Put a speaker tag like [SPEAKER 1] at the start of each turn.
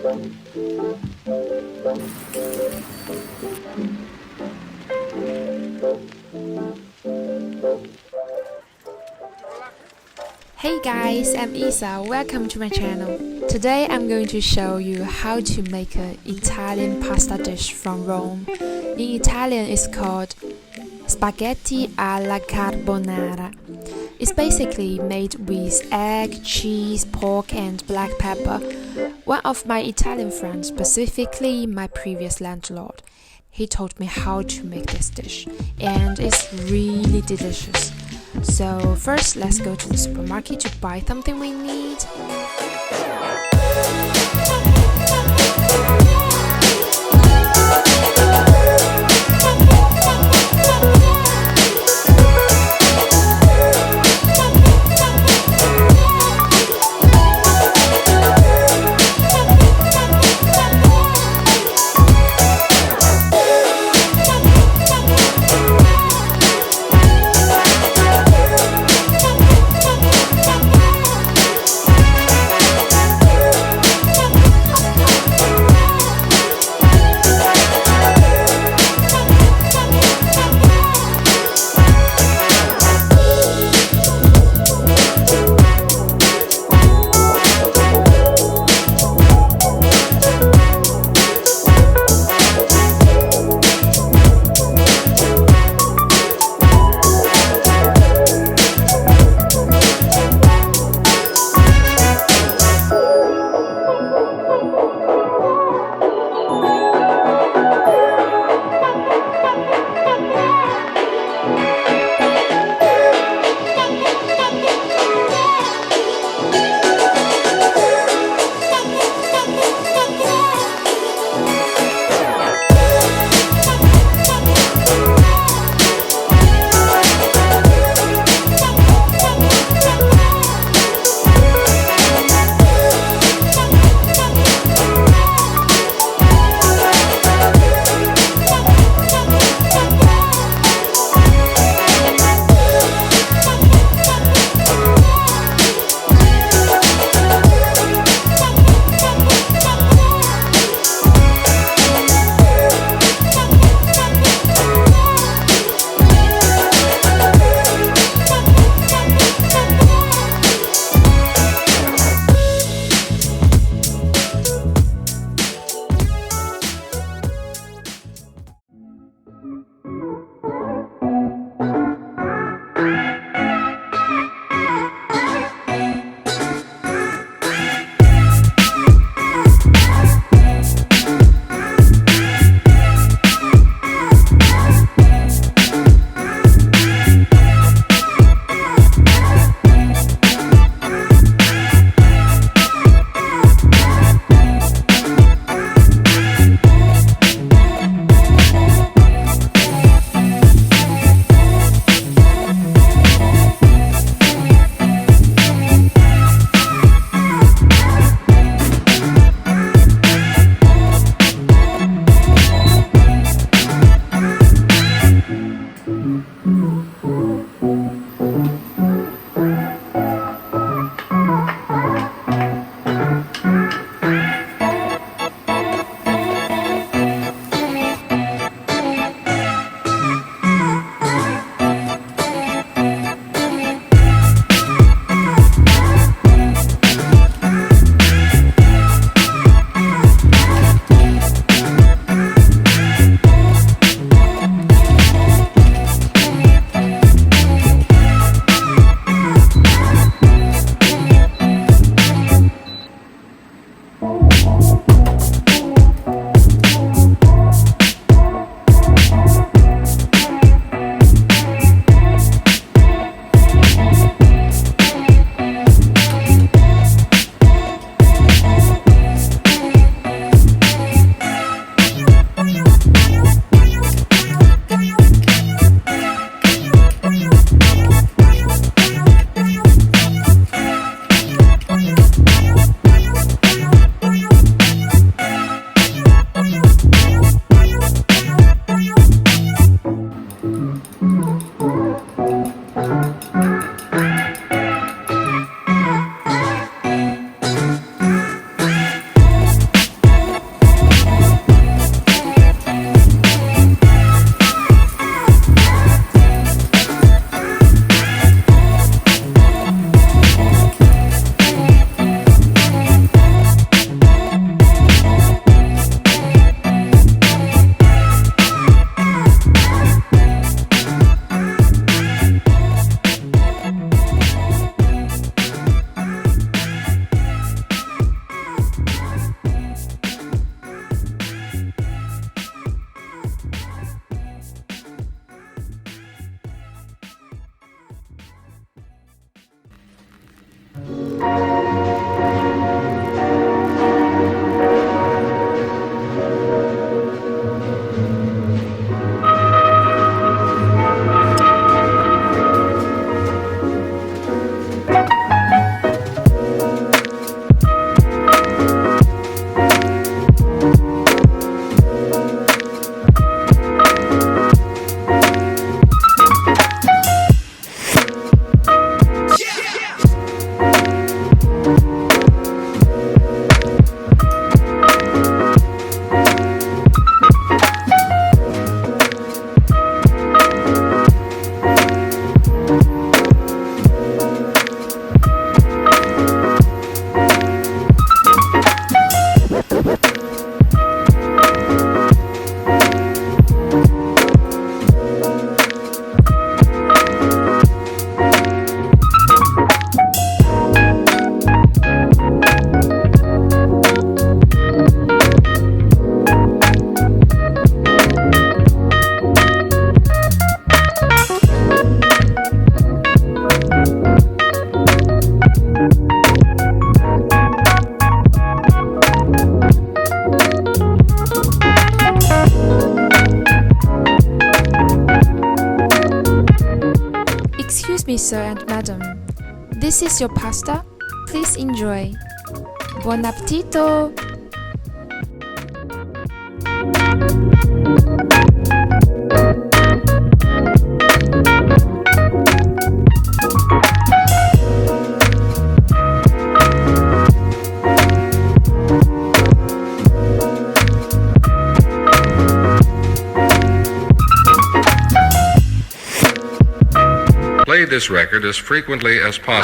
[SPEAKER 1] Hey guys, I'm Isa. Welcome to my channel. Today I'm going to show you how to make an Italian pasta dish from Rome. In Italian it's called spaghetti alla carbonara. It's basically made with egg, cheese, pork and black pepper. One of my Italian friends, specifically my previous landlord, he taught me how to make this dish and it's really delicious. So first let's go to the supermarket to buy something we need. Sir and Madam, this is your pasta. Please enjoy. Buon appetito!
[SPEAKER 2] Play this record as frequently as possible.